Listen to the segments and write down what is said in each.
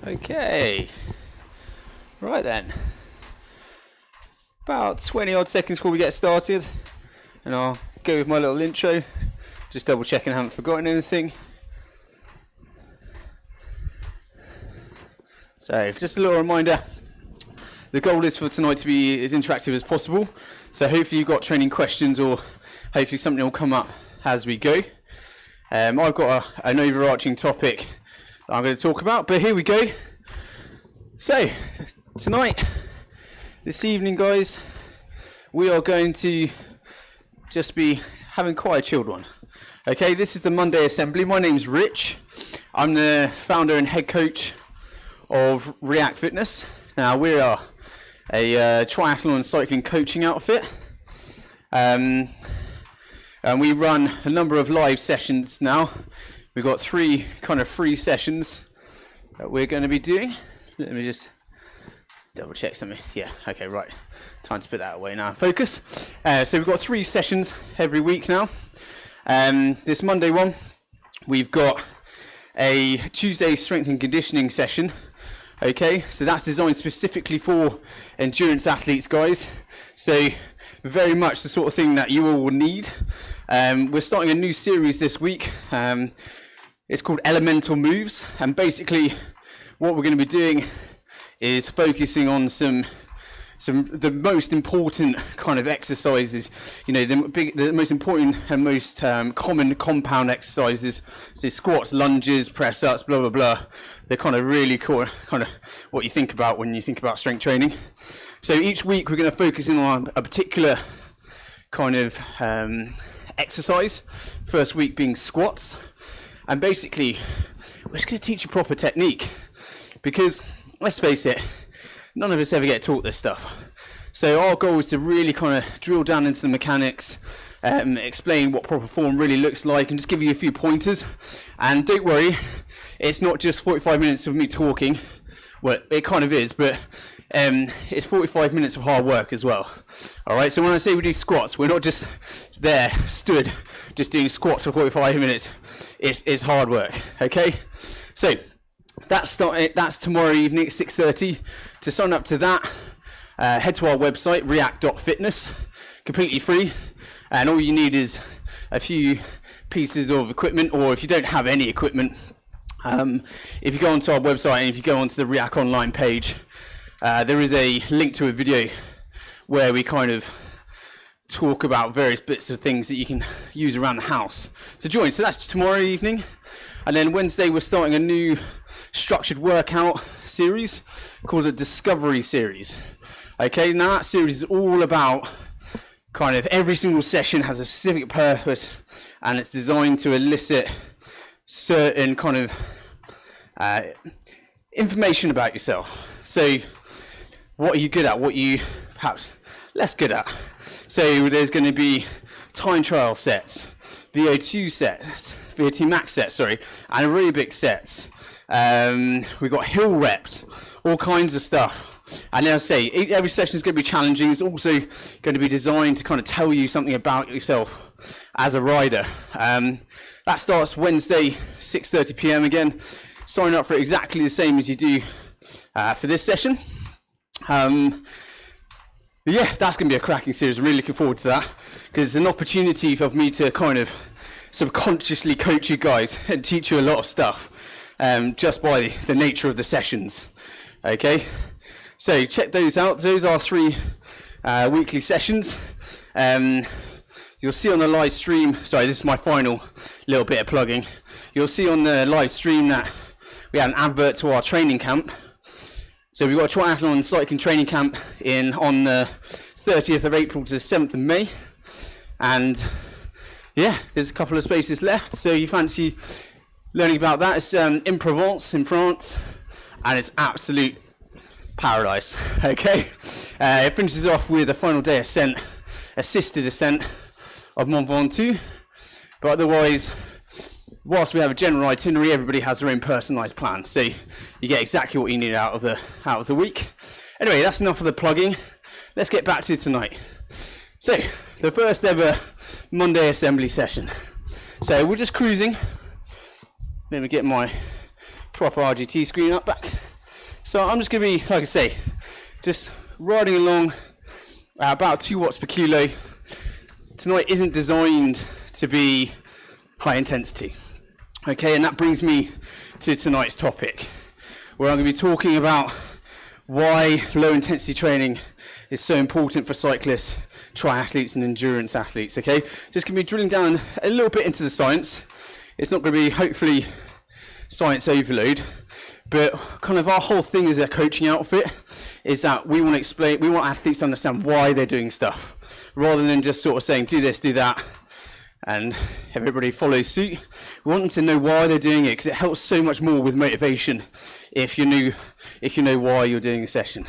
Okay, right then, about 20 odd seconds before we get started, and I'll go with my little intro, just double checking I haven't forgotten anything. So just a little reminder, the goal is for tonight to be as interactive as possible, so hopefully you've got training questions or hopefully something will come up as we go. I've got an overarching topic that I'm going to talk about, but here we go. So tonight, this evening guys, we are going to just be having quite a chilled one. Okay, this is the Monday Assembly. My name's Rich. I'm the founder and head coach of RIAK Fitness. Now we are a triathlon and cycling coaching outfit. And we run a number of live sessions now. We've got 3 kind of free sessions that we're going to be doing. Let me just double check something. Yeah, okay, right. Time to put that away now. Focus. So we've got 3 sessions every week now. This Monday one, we've got a Tuesday strength and conditioning session. Okay, so that's designed specifically for endurance athletes, guys. So very much the sort of thing that you all will need. We're starting a new series this week. It's called Elemental Moves, and basically what we're going to be doing is focusing on some the most important kind of exercises, you know, the most important and most common compound exercises, so squats, lunges, press ups, blah blah blah. They're kind of really cool, kind of what you think about when you think about strength training. So each week we're going to focus in on a particular kind of exercise. First week being squats, and basically we're just going to teach you proper technique, because let's face it, none of us ever get taught this stuff. So our goal is to really kind of drill down into the mechanics, explain what proper form really looks like, and just give you a few pointers. And don't worry, it's not just 45 minutes of me talking. Well, it kind of is, but it's 45 minutes of hard work as well. All right, so when I say we do squats, we're not just there, stood, just doing squats for 45 minutes. It's hard work, okay? So that's tomorrow evening at 6:30. To sign up to that, head to our website, riak.fitness, completely free. And all you need is a few pieces of equipment, or if you don't have any equipment, if you go onto our website and if you go onto the RIAK online page, there is a link to a video where we kind of talk about various bits of things that you can use around the house to join. So that's tomorrow evening. And then Wednesday we're starting a new structured workout series called the Discovery Series. Okay, now that series is all about kind of every single session has a specific purpose, and it's designed to elicit certain kind of information about yourself. So what are you good at? What are you perhaps less good at? So there's going to be time trial sets, VO2 sets, VO2 max sets, sorry, and aerobic sets. We've got hill reps, all kinds of stuff. And as I say, every session is going to be challenging. It's also going to be designed to kind of tell you something about yourself as a rider. That starts Wednesday, 6:30 p.m. again. Sign up for exactly the same as you do for this session. Yeah, that's going to be a cracking series. I'm really looking forward to that, because it's an opportunity for me to kind of subconsciously coach you guys and teach you a lot of stuff, just by the nature of the sessions. Okay, so check those out. Those are 3 weekly sessions. You'll see on the live stream, sorry, this is my final little bit of plugging. You'll see on the live stream that we had an advert to our training camp. So we've got a triathlon and cycling training camp on the 30th of April to the 7th of May. And yeah, there's a couple of spaces left. So you fancy learning about that? It's in Provence, in France, and it's absolute paradise. Okay, it finishes off with a final day ascent, assisted ascent of Mont Ventoux. But otherwise, whilst we have a general itinerary, everybody has their own personalised plan, so you get exactly what you need out of the week. Anyway, that's enough of the plugging. Let's get back to tonight. So the first ever Monday assembly session. So we're just cruising. Let me get my proper RGT screen up back. So I'm just going to be, like I say, just riding along at about 2 watts per kilo. Tonight isn't designed to be high intensity. Okay, and that brings me to tonight's topic, where I'm going to be talking about why low intensity training is so important for cyclists, triathletes and endurance athletes. Okay, just going to be drilling down a little bit into the science. It's not going to be hopefully science overload, but kind of our whole thing as a coaching outfit is that we want athletes to understand why they're doing stuff, rather than just sort of saying do this, do that, and everybody follows suit. We want them to know why they're doing it, because it helps so much more with motivation if you know why you're doing a session.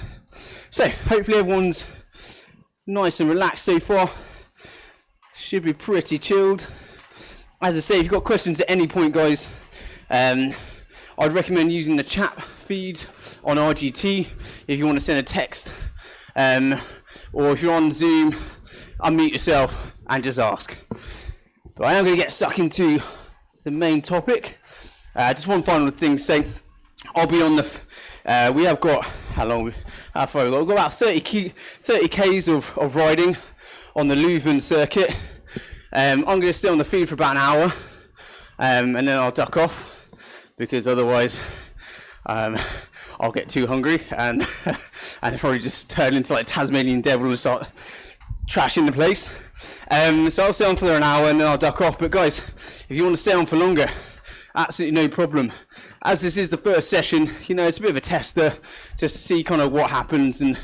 So hopefully everyone's nice and relaxed so far. Should be pretty chilled. As I say, if you've got questions at any point, guys, I'd recommend using the chat feed on RGT if you want to send a text, or if you're on Zoom, unmute yourself and just ask. But I am going to get stuck into the main topic. Just one final thing to say. I'll be on the, we have got, how far have we got? We've got about 30 Ks of riding on the Leuven circuit. I'm going to stay on the feed for about an hour, and then I'll duck off, because otherwise I'll get too hungry and probably just turn into like Tasmanian devil and start trashing the place. So I'll stay on for an hour and then I'll duck off. But guys, if you want to stay on for longer, absolutely no problem. As this is the first session, you know, it's a bit of a tester just to see kind of what happens and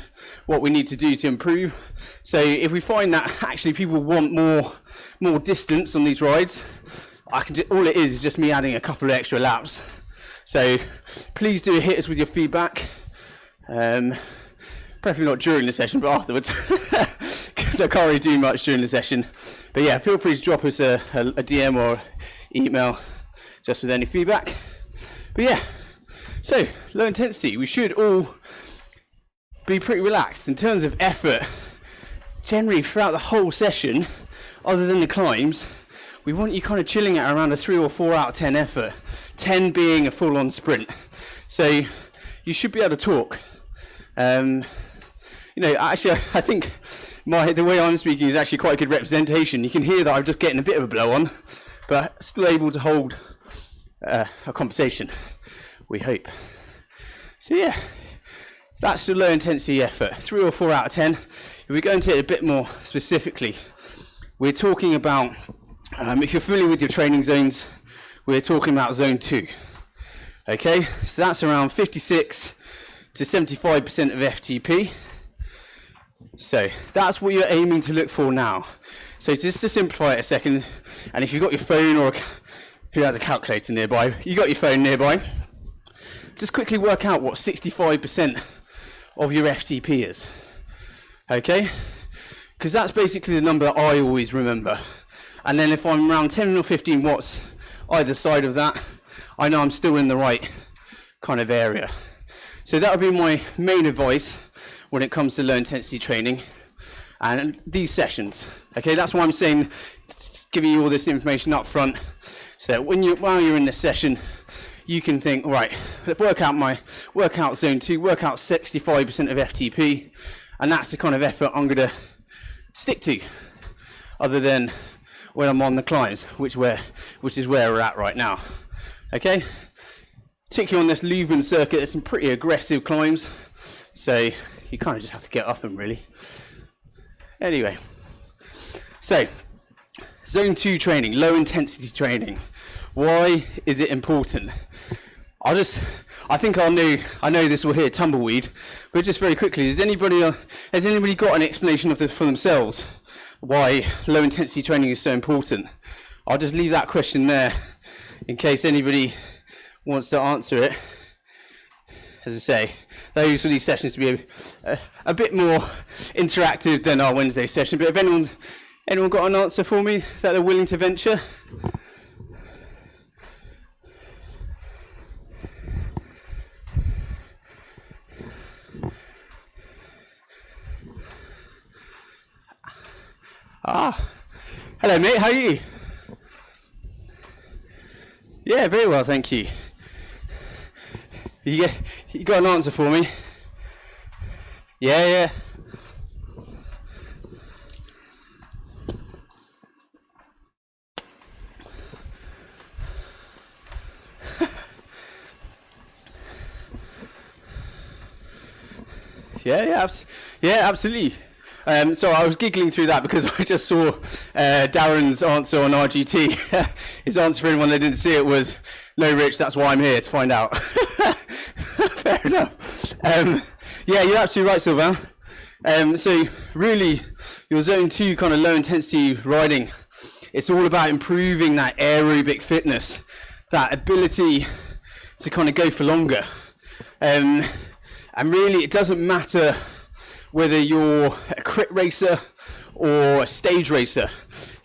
what we need to do to improve. So if we find that actually people want more distance on these rides, all it is just me adding a couple of extra laps. So please do hit us with your feedback, preferably not during the session but afterwards, because I can't really do much during the session. But yeah, feel free to drop us a DM or email just with any feedback. But yeah, so low intensity, we should all be pretty relaxed. In terms of effort, generally throughout the whole session, other than the climbs, we want you kind of chilling at around a 3 or 4 out of 10 effort, 10 being a full-on sprint. So you should be able to talk. You know, actually, I think the way I'm speaking is actually quite a good representation. You can hear that I'm just getting a bit of a blow on, but still able to hold a conversation, we hope. So yeah, that's the low intensity effort, 3 or 4 out of 10. If we go into it a bit more specifically, we're talking about, if you're familiar with your training zones, we're talking about zone 2. Okay, so that's around 56 to 75% of FTP. So that's what you're aiming to look for now. So just to simplify it a second, and if you've got your phone, or who has a calculator nearby, you got your phone nearby, just quickly work out what 65% of your FTP is. Okay, because that's basically the number that I always remember. And then if I'm around 10 or 15 watts either side of that, I know I'm still in the right kind of area. So that would be my main advice when it comes to low intensity training and these sessions. Okay, that's why I'm saying, giving you all this information up front, so that while you're in this session, you can think, all right, let's work out zone 2, work out 65% of FTP, and that's the kind of effort I'm going to stick to, other than when I'm on the climbs, which is where we're at right now. Okay, particularly on this Leuven circuit, there's some pretty aggressive climbs, so you kind of just have to get up them really. Anyway, so zone 2 training, low intensity training. Why is it important? I know this will hit tumbleweed, but just very quickly, has anybody got an explanation of this for themselves? Why low intensity training is so important? I'll just leave that question there in case anybody wants to answer it. As I say, those for these sessions to be a bit more interactive than our Wednesday session. But if anyone got an answer for me that they're willing to venture? Hello mate, how are you? Yeah, very well, thank you. You got an answer for me? Yeah. Yeah, absolutely. So I was giggling through that because I just saw Darren's answer on RGT. His answer for anyone that didn't see it was, "No, Rich, that's why I'm here, to find out." Fair enough. Yeah, you're absolutely right, Sylvain. So really, your zone 2 kind of low intensity riding, it's all about improving that aerobic fitness, that ability to kind of go for longer. And really, it doesn't matter whether you're a crit racer or a stage racer,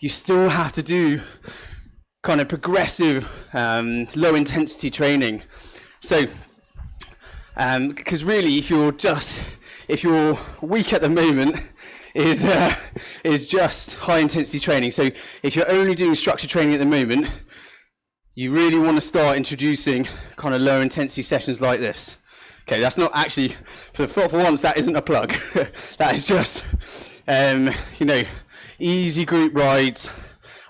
you still have to do kind of progressive, low intensity training. So, because really, if you're weak at the moment, is just high intensity training. So if you're only doing structured training at the moment, you really want to start introducing kind of low intensity sessions like this. Okay, that's not actually, for once, that isn't a plug. That is just, easy group rides.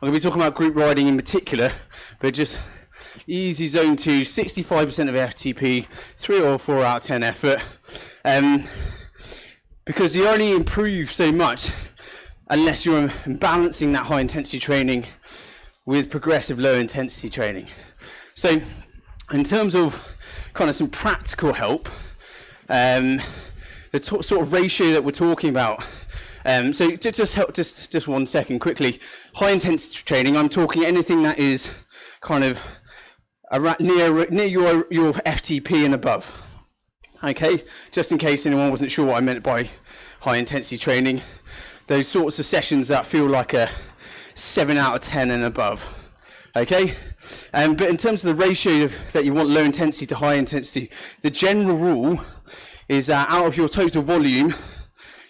I'm going to be talking about group riding in particular, but just easy zone 2, 65% of FTP, 3 or 4 out of 10 effort. Because you only improve so much unless you're balancing that high intensity training with progressive low intensity training. So in terms of kind of some practical help, the sort of ratio that we're talking about. So just 1 second quickly. High intensity training, I'm talking anything that is kind of near your FTP and above. Okay, just in case anyone wasn't sure what I meant by high intensity training, those sorts of sessions that feel like a 7 out of 10 and above. Okay, but in terms of the ratio that you want low intensity to high intensity, the general rule is that out of your total volume,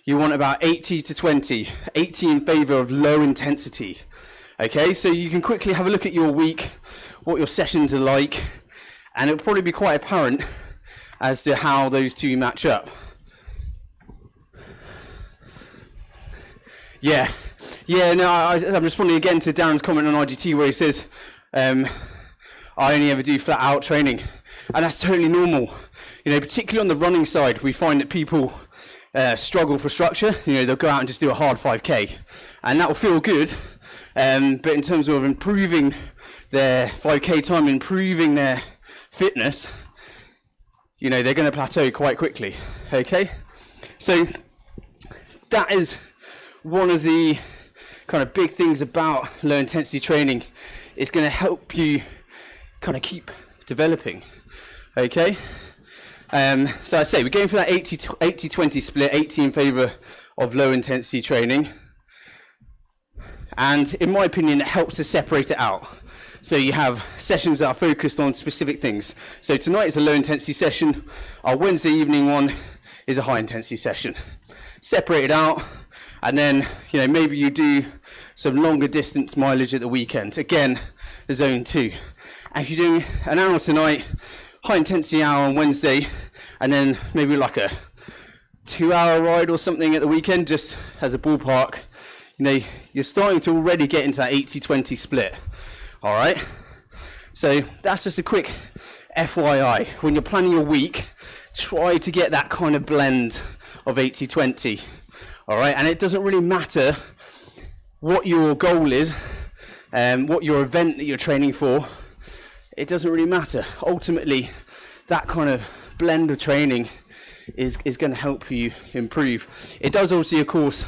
you want about 80 to 20, 80 in favor of low intensity. Okay, so you can quickly have a look at your week, what your sessions are like, and it'll probably be quite apparent as to how those two match up. I'm responding again to Darren's comment on RGT where he says, I only ever do flat out training. And that's totally normal. Particularly on the running side, we find that people struggle for structure. They'll go out and just do a hard 5K. And that will feel good. But in terms of improving their 5K time, improving their fitness, they're going to plateau quite quickly. Okay? So that is one of the kind of big things about low intensity training. It's going to help you kind of keep developing. Okay? So I say we're going for that 80-20 split, 80 in favor of low intensity training. And in my opinion, it helps to separate it out. So you have sessions that are focused on specific things. So tonight is a low intensity session. Our Wednesday evening one is a high intensity session. Separate it out, and then maybe you do some longer distance mileage at the weekend. Again, the zone 2. And if you're doing an hour tonight, high intensity hour on Wednesday, and then maybe like a 2-hour ride or something at the weekend, just as a ballpark, you're starting to already get into that 80-20 split. All right, so that's just a quick FYI. When you're planning your week, try to get that kind of blend of 80-20. All right, and it doesn't really matter what your goal is, what your event that you're training for. It doesn't really matter. Ultimately, that kind of blend of training is going to help you improve. It does obviously, of course,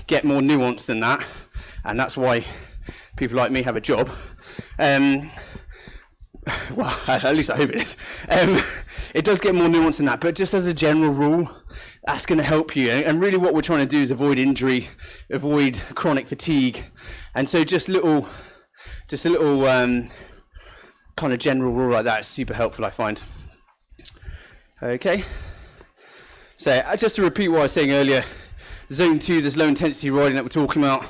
get more nuanced than that, and that's why people like me have a job. Well, at least I hope it is. It does get more nuanced than that, but just as a general rule, that's going to help you. And really what we're trying to do is avoid injury, avoid chronic fatigue. And so just a little kind of general rule like that is super helpful, I find. Okay. So just to repeat what I was saying earlier, zone 2, this low intensity riding that we're talking about,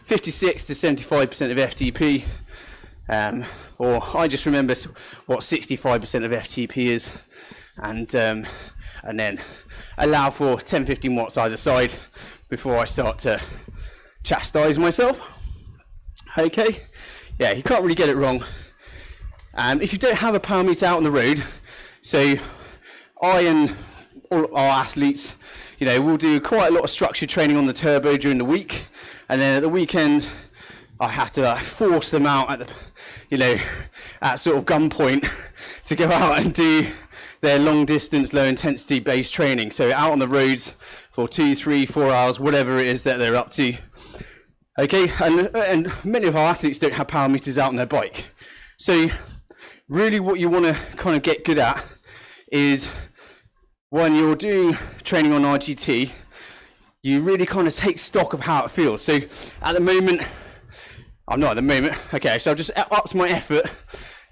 56 to 75% of FTP. Or I just remember what 65% of FTP is. and then allow for 10-15 watts either side before I start to chastise myself. Okay, yeah, you can't really get it wrong. If you don't have a power meter out on the road, so I and all our athletes, you know, we'll do quite a lot of structured training on the turbo during the week, and then at the weekend I have to force them out at the, you know, at sort of gunpoint to go out and do their long distance, low intensity based training. So out on the roads for 2, 3, 4 hours, whatever it is that they're up to. Okay, and many of our athletes don't have power meters out on their bike. So really what you want to kind of get good at is when you're doing training on RGT, you really kind of take stock of how it feels. So at the moment, I'm not at the moment, okay, so I've just upped my effort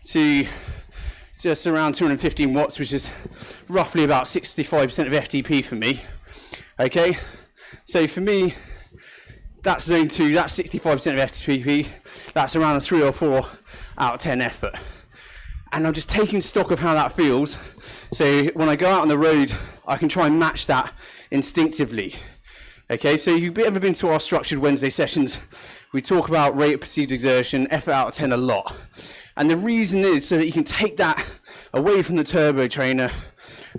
to just around 215 watts, which is roughly about 65% of FTP for me. Okay, so for me, that's zone 2, that's 65% of FTP, that's around a 3 or 4 out of 10 effort. And I'm just taking stock of how that feels, so when I go out on the road, I can try and match that instinctively. Okay, so you've ever been to our structured Wednesday sessions, we talk about rate of perceived exertion, effort out of 10 a lot. And the reason is so that you can take that away from the turbo trainer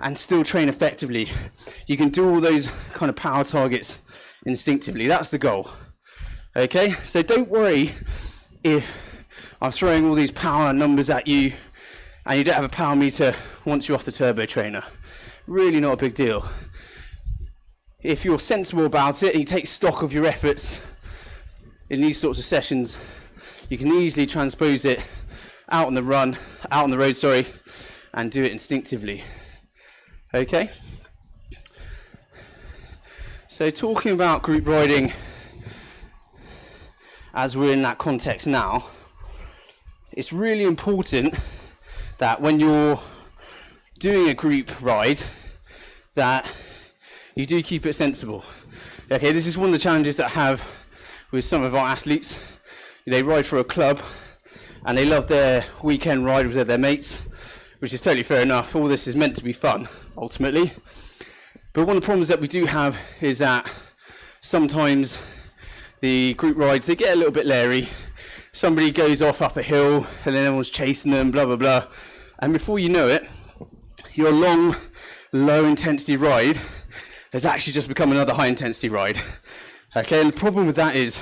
and still train effectively. You can do all those kind of power targets instinctively. That's the goal. Okay, so don't worry if I'm throwing all these power numbers at you and you don't have a power meter once you're off the turbo trainer. Really not a big deal. If you're sensible about it and you take stock of your efforts in these sorts of sessions, you can easily transpose it out on the road, sorry, and do it instinctively. Okay? So talking about group riding as we're in that context now, it's really important that when you're doing a group ride that you do keep it sensible. Okay, this is one of the challenges that I have with some of our athletes. They ride for a club and they love their weekend ride with their mates, which is totally fair enough. All this is meant to be fun, ultimately. But one of the problems that we do have is that sometimes the group rides, they get a little bit leery. Somebody goes off up a hill and then everyone's chasing them, blah, blah, blah. And before you know it, your long, low intensity ride has actually just become another high intensity ride. Okay, and the problem with that is,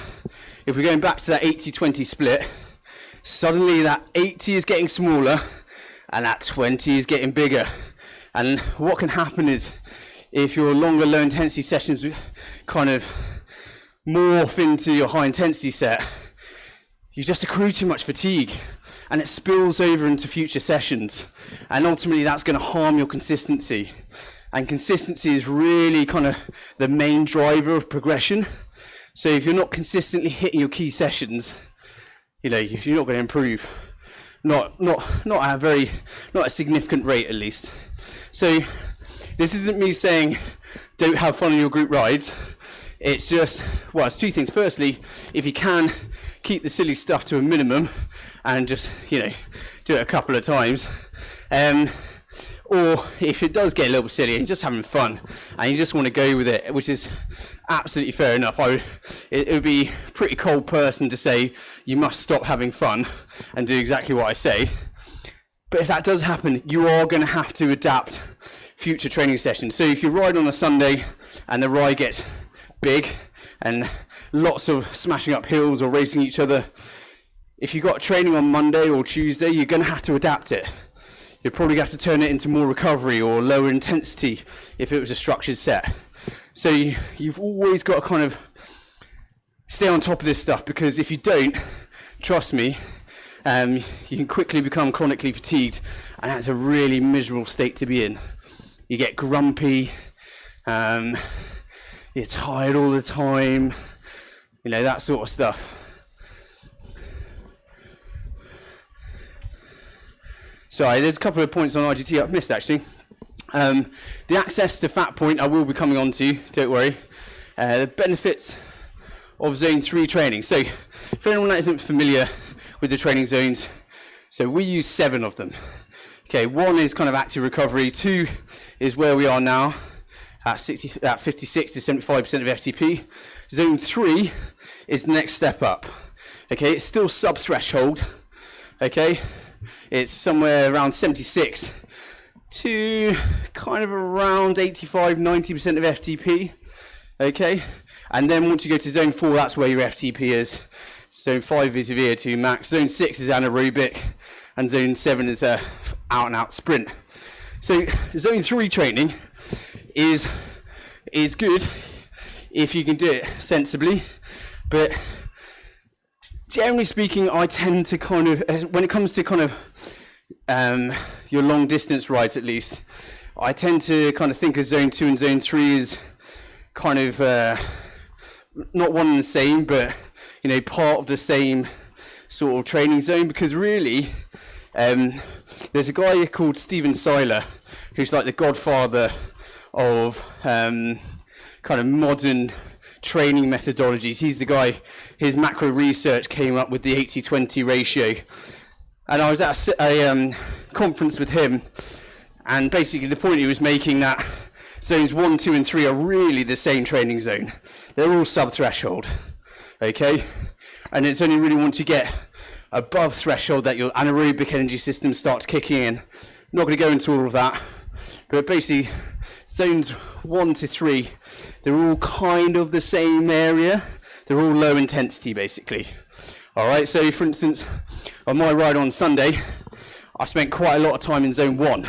if we're going back to that 80-20 split, suddenly that 80 is getting smaller and that 20 is getting bigger. And what can happen is, if your longer low intensity sessions kind of morph into your high intensity set, you just accrue too much fatigue and it spills over into future sessions, and ultimately that's going to harm your consistency. And consistency is really kind of the main driver of progression. So if you're not consistently hitting your key sessions, you know, you're not going to improve. Not a significant rate, at least. So this isn't me saying don't have fun on your group rides. It's just, well, it's two things. Firstly, if you can, keep the silly stuff to a minimum and just, you know, do it a couple of times. Or if it does get a little bit silly and you're just having fun and you just want to go with it, which is absolutely fair enough. It would be a pretty cold person to say you must stop having fun and do exactly what I say. But if that does happen, you are going to have to adapt future training sessions. So if you ride on a Sunday and the ride gets big and lots of smashing up hills or racing each other, if you've got training on Monday or Tuesday, you're going to have to adapt it. You're probably going to have to turn it into more recovery or lower intensity if it was a structured set. So you've always got to kind of stay on top of this stuff, because if you don't, trust me, you can quickly become chronically fatigued, and that's a really miserable state to be in. You get grumpy, you're tired all the time, you know, that sort of stuff. Sorry, there's a couple of points on RGT I've missed, actually. The access to fat point I will be coming on to, don't worry. The benefits of zone 3 training. So for anyone that isn't familiar with the training zones, so we use 7 of them. Okay, 1 is kind of active recovery, 2 is where we are now at 56 to 75% of FTP. Zone 3 is the next step up. Okay, it's still sub-threshold. Okay, it's somewhere around 76 to kind of around 85, 90% of FTP. Okay, and then once you go to zone 4, that's where your FTP is. Zone 5 is your VO2 max. Zone 6 is anaerobic, and zone 7 is a out-and-out sprint. So zone 3 training is good if you can do it sensibly, but generally speaking, I tend to kind of, when it comes to kind of your long distance rides at least, I tend to kind of think of zone 2 and zone 3 as kind of not one and the same, but you know, part of the same sort of training zone, because really there's a guy called Stephen Seiler who's like the godfather of kind of modern training methodologies. He's the guy, his macro research came up with the 80-20 ratio. And I was at a conference with him, and basically the point he was making that zones 1, 2 and 3 are really the same training zone. They're all sub-threshold, okay? And it's only really once you get above threshold that your anaerobic energy system starts kicking in. I'm not going to go into all of that, but basically zones 1 to 3, they're all kind of the same area. They're all low intensity basically. All right, so for instance, on my ride on Sunday, I spent quite a lot of time in zone 1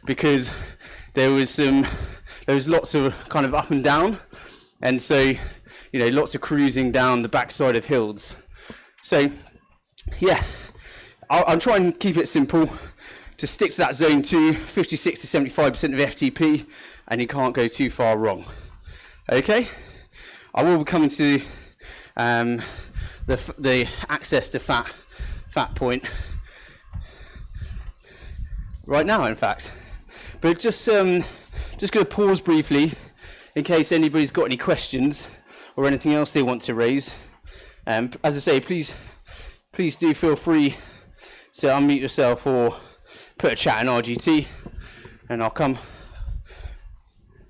because there was lots of kind of up and down, and so you know, lots of cruising down the backside of hills. So yeah, I'm trying to keep it simple. Just stick to that zone 2, 56 to 75% of FTP, and you can't go too far wrong. Okay, I will be coming to the access to fat point right now, in fact. But just going to pause briefly in case anybody's got any questions or anything else they want to raise. As I say, please do feel free to unmute yourself or put a chat in RGT, and I'll come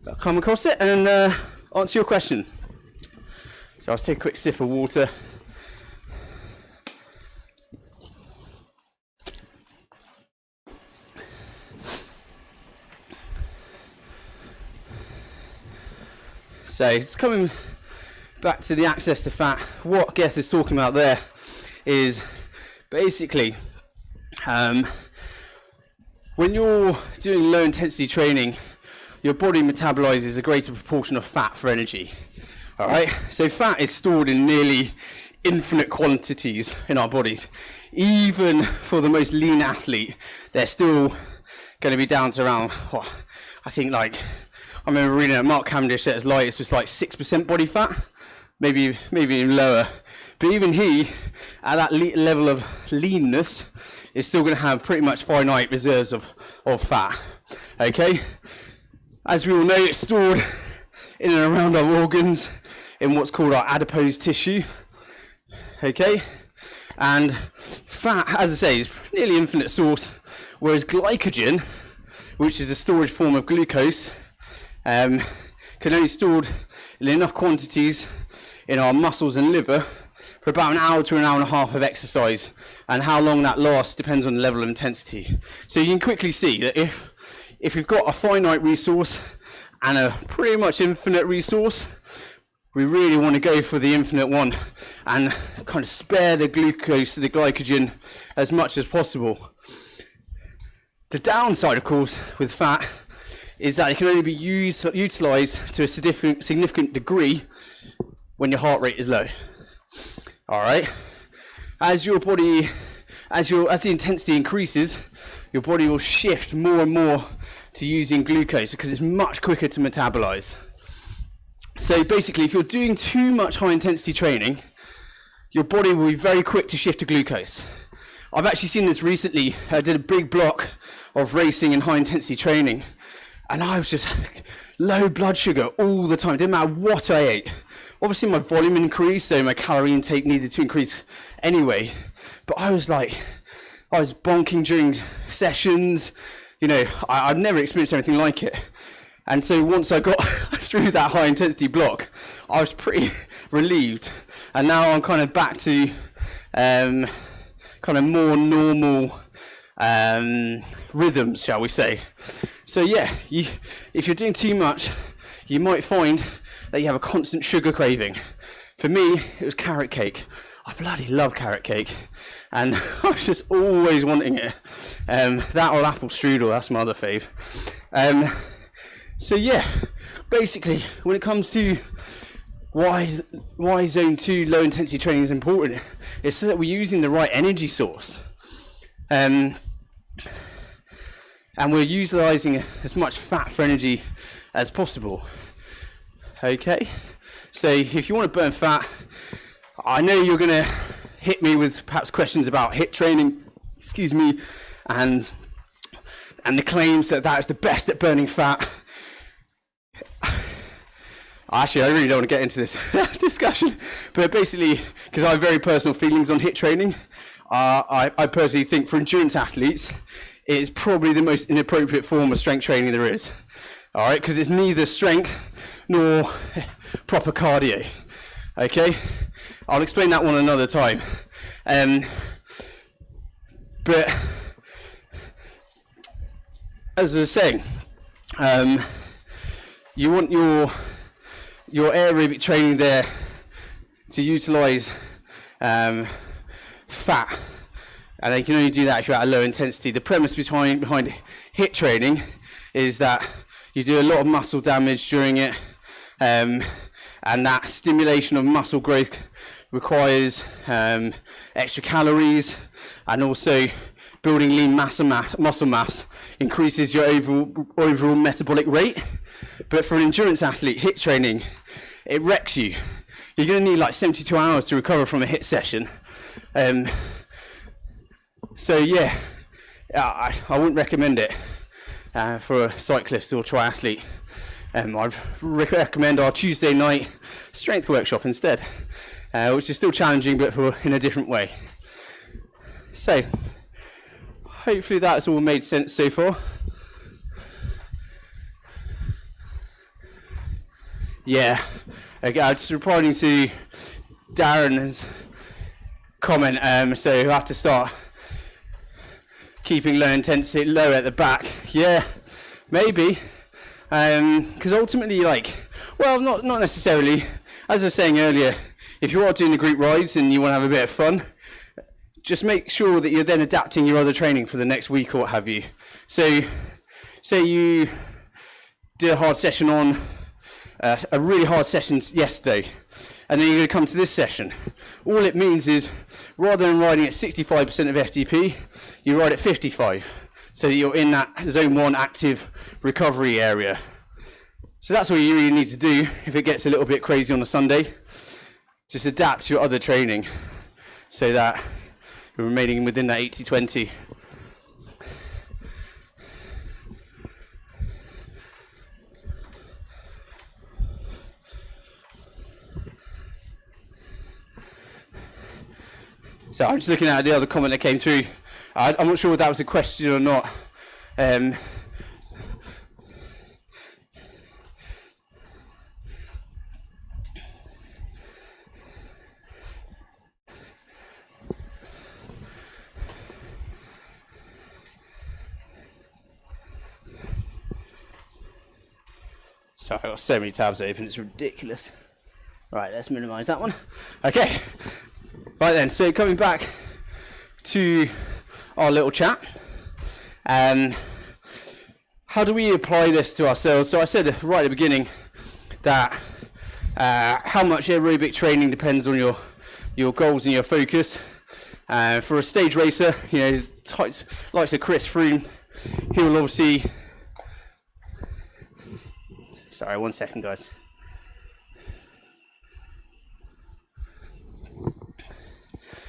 across it and answer your question. So I'll take a quick sip of water. So it's coming back to the access to fat. What Geth is talking about there is basically when you're doing low intensity training, your body metabolizes a greater proportion of fat for energy. All right, so fat is stored in nearly infinite quantities in our bodies. Even for the most lean athlete, they're still going to be down to around, what, I think like, I remember reading that Mark Cavendish at his lightest was like 6% body fat, maybe even lower. But even he, at that level of leanness, is still going to have pretty much finite reserves of fat. Okay, as we all know, it's stored in and around our organs in what's called our adipose tissue. Okay, and fat, as I say, is nearly infinite source, whereas glycogen, which is a storage form of glucose, can only be stored in enough quantities in our muscles and liver for about an hour to an hour and a half of exercise, and how long that lasts depends on the level of intensity. So you can quickly see that if we've got a finite resource and a pretty much infinite resource, we really want to go for the infinite one and kind of spare the glucose, the glycogen, as much as possible. The downside, of course, with fat is that it can only be utilized to a significant degree when your heart rate is low. All right, as the intensity increases, your body will shift more and more to using glucose because it's much quicker to metabolize. So basically, if you're doing too much high intensity training, your body will be very quick to shift to glucose. I've actually seen this recently. I did a big block of racing and high intensity training, and I was just low blood sugar all the time. Didn't matter what I ate. Obviously my volume increased, so my calorie intake needed to increase anyway. But I was like, I was bonking during sessions. You know, I've never experienced anything like it. And so once I got through that high intensity block, I was pretty relieved. And now I'm kind of back to kind of more normal rhythms, shall we say. So yeah, if you're doing too much, you might find that you have a constant sugar craving. For me, it was carrot cake. I bloody love carrot cake. And I was just always wanting it. That or apple strudel, that's my other fave. So yeah, basically, when it comes to why zone 2 low intensity training is important, it's so that we're using the right energy source. And we're utilizing as much fat for energy as possible. Okay, so if you want to burn fat, I know you're going to hit me with perhaps questions about HIIT training, and the claims that is the best at burning fat. Actually, I really don't want to get into this discussion, but basically, because I have very personal feelings on HIIT training, I personally think for endurance athletes, it is probably the most inappropriate form of strength training there is. All right, because it's neither strength nor proper cardio. Okay, I'll explain that one another time. But as I was saying, you want your aerobic training there to utilize fat, and you can only do that if you're at a low intensity. The premise behind HIIT training is that you do a lot of muscle damage during it, and that stimulation of muscle growth requires extra calories, and also building lean muscle mass increases your overall metabolic rate. But for an endurance athlete, HIIT training, it wrecks you. You're going to need like 72 hours to recover from a HIIT session. So yeah, I wouldn't recommend it for a cyclist or triathlete. I'd recommend our Tuesday night strength workshop instead, which is still challenging, but in a different way. So hopefully that's all made sense so far. Yeah, okay, I'm just replying to Darren's comment, so you have to start keeping low intensity low at the back. Yeah, maybe, because ultimately, not necessarily. As I was saying earlier, if you are doing the group rides and you want to have a bit of fun, just make sure that you're then adapting your other training for the next week or what have you. So, say you did a hard session on a really hard session yesterday, and then you're going to come to this session. All it means is, rather than riding at 65% of FTP, you ride at 55, so that you're in that zone 1 active recovery area. So that's what you really need to do if it gets a little bit crazy on a Sunday. Just adapt to your other training so that you're remaining within that 80-20. So I'm just looking at the other comment that came through. I'm not sure if that was a question or not. Sorry, I've got so many tabs open, it's ridiculous. Right, let's minimize that one. Okay. Right then, so coming back to our little chat, how do we apply this to ourselves? So I said right at the beginning that how much aerobic training depends on your goals and your focus. For a stage racer, likes of Chris Froome, he will obviously. Sorry, 1 second, guys.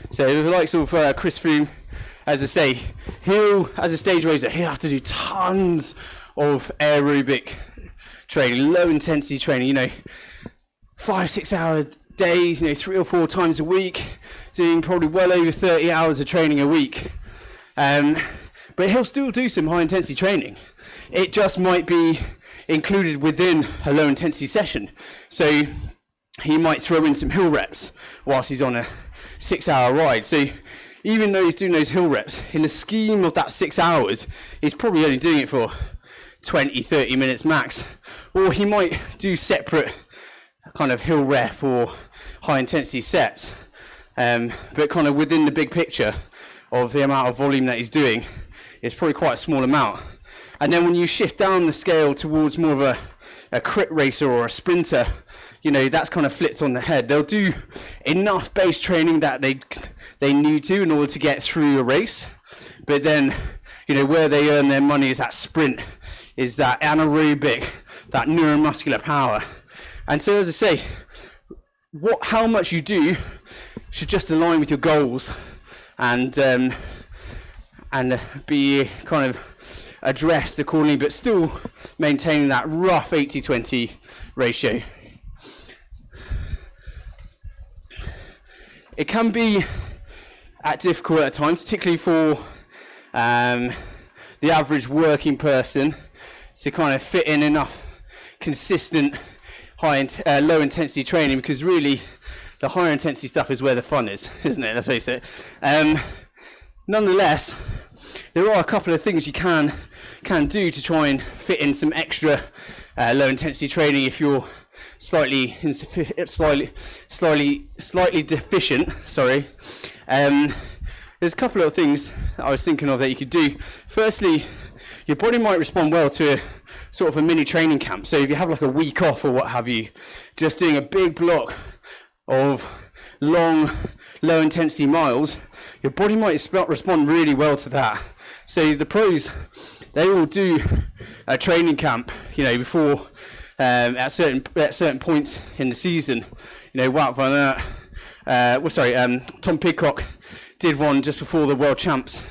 So the likes of Chris Froome, as I say, as a stage racer, he'll have to do tons of aerobic training, low intensity training, 5-6 hour days, 3 or 4 times a week, doing probably well over 30 hours of training a week. But he'll still do some high intensity training. It just might be included within a low intensity session. So he might throw in some hill reps whilst he's on a 6-hour ride. So even though he's doing those hill reps, in the scheme of that 6 hours, he's probably only doing it for 20, 30 minutes max. Or he might do separate kind of hill rep or high intensity sets. But kind of within the big picture of the amount of volume that he's doing, it's probably quite a small amount. And then when you shift down the scale towards more of a crit racer or a sprinter, you know, that's kind of flipped on the head. They'll do enough base training that they need to in order to get through a race. But then, you know, where they earn their money is that sprint, is that anaerobic, that neuromuscular power. And so, as I say, how much you do should just align with your goals and be kind of addressed accordingly, but still maintaining that rough 80-20 ratio. It can be difficult at times, particularly for the average working person, to kind of fit in enough consistent low intensity training, because really the higher intensity stuff is where the fun is, isn't it? Let's face it. Nonetheless, there are a couple of things you can do to try and fit in some extra low intensity training if you're slightly deficient. Sorry. There's a couple of things that I was thinking of that you could do. Firstly, your body might respond well to sort of a mini training camp. So if you have like a week off or what have you, just doing a big block of long, low intensity miles, your body might respond really well to that. So the pros, they will do a training camp, you know, before at certain points in the season. You know, Wout van Aert, Tom Pidcock did one just before the World Champs,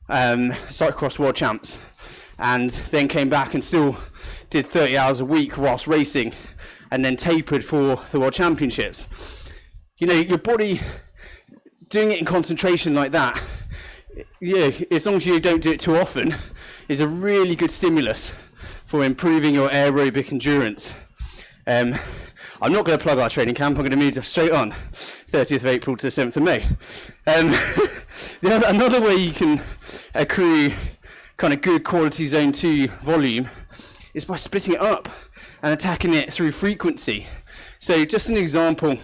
cyclocross World Champs, and then came back and still did 30 hours a week whilst racing, and then tapered for the World Championships. You know, your body doing it in concentration like that, yeah, as long as you don't do it too often, is a really good stimulus for improving your aerobic endurance. I'm not going to plug our training camp. I'm going to move straight on, 30th of April to the 7th of May. Another way you can accrue kind of good quality zone 2 volume is by splitting it up and attacking it through frequency. So just an example,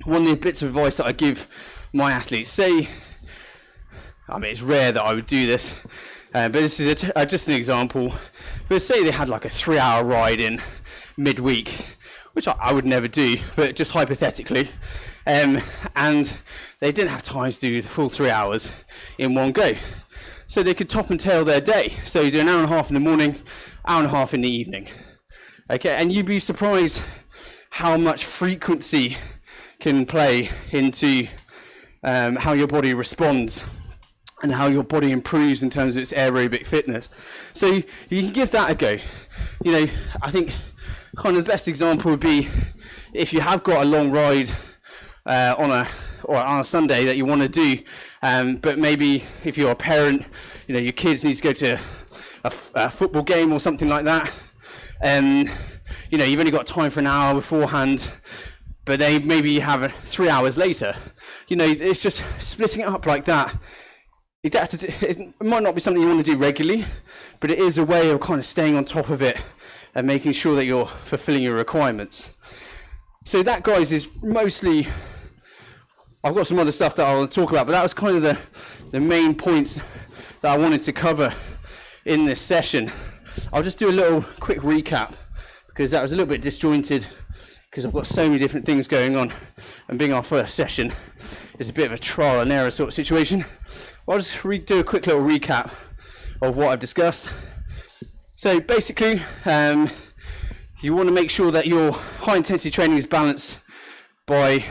one of the bits of advice that I give my athletes, say, I mean, it's rare that I would do this, but this is just an example. But say they had like a 3-hour ride in midweek, which I would never do, but just hypothetically, and they didn't have time to do the full 3 hours in one go. So they could top and tail their day. So you do an hour and a half in the morning, hour and a half in the evening. Okay, and you'd be surprised how much frequency can play into how your body responds and how your body improves in terms of its aerobic fitness. So you can give that a go. You know, I think kind of the best example would be if you have got a long ride on a Sunday that you want to do, but maybe if you're a parent, you know, your kids need to go to a football game or something like that, you know, you've only got time for an hour beforehand, but they maybe have 3 hours later. You know, it's just splitting it up like that. It might not be something you want to do regularly, but it is a way of kind of staying on top of it and making sure that you're fulfilling your requirements. So that, guys, is mostly, I've got some other stuff that I'll talk about, but that was kind of the main points that I wanted to cover in this session. I'll just do a little quick recap, because that was a little bit disjointed, because I've got so many different things going on, and being our first session is a bit of a trial and error sort of situation. I'll just do a quick little recap of what I've discussed. So basically, you want to make sure that your high intensity training is balanced by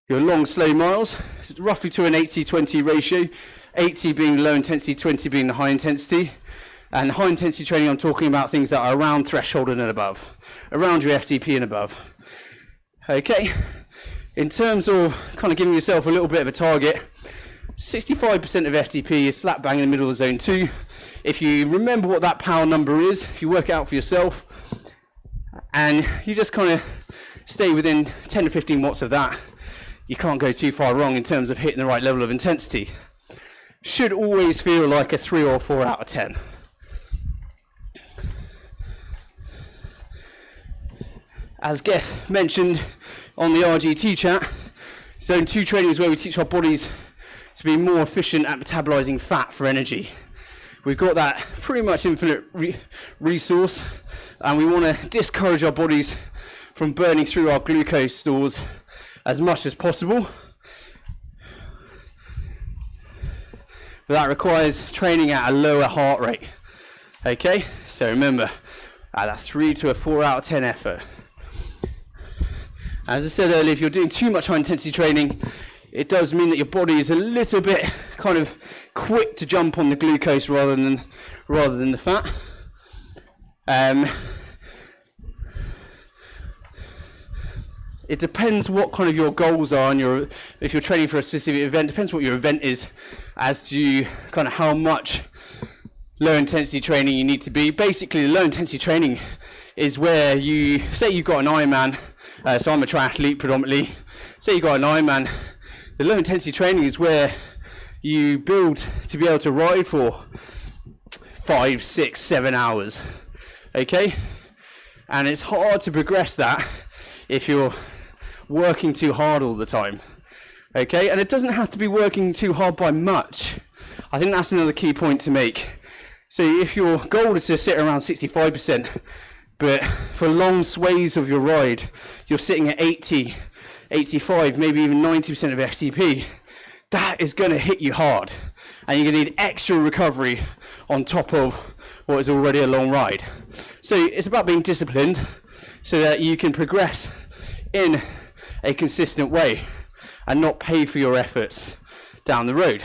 your long, slow miles, roughly to an 80-20 ratio, 80 being low intensity, 20 being the high intensity. And high intensity training, I'm talking about things that are around threshold and above, around your FTP and above. Okay, in terms of kind of giving yourself a little bit of a target, 65% of FTP is slap bang in the middle of zone 2. If you remember what that power number is, if you work it out for yourself, and you just kind of stay within 10 to 15 watts of that, you can't go too far wrong in terms of hitting the right level of intensity. Should always feel like a 3 or 4 out of 10. As Geth mentioned on the RGT chat, zone 2 training is where we teach our bodies to be more efficient at metabolizing fat for energy. We've got that pretty much infinite resource, and we want to discourage our bodies from burning through our glucose stores as much as possible. But that requires training at a lower heart rate. Okay, so remember, at a 3 to a 4 out of 10 effort. As I said earlier, if you're doing too much high intensity training, it does mean that your body is a little bit kind of quick to jump on the glucose rather than the fat. It depends what kind of your goals are, and if you're training for a specific event, depends what your event is as to kind of how much low intensity training you need to be. Basically, the low intensity training is where you say you've got an Ironman. So I'm a triathlete predominantly. Say you've got an Ironman. The low intensity training is where you build to be able to ride for 5, 6, 7 hours. Okay? And it's hard to progress that if you're working too hard all the time. Okay? And it doesn't have to be working too hard by much. I think that's another key point to make. So if your goal is to sit around 65%, but for long sways of your ride, you're sitting at 80, 85, maybe even 90% of FTP, that is going to hit you hard. And you're going to need extra recovery on top of what is already a long ride. So it's about being disciplined so that you can progress in a consistent way and not pay for your efforts down the road.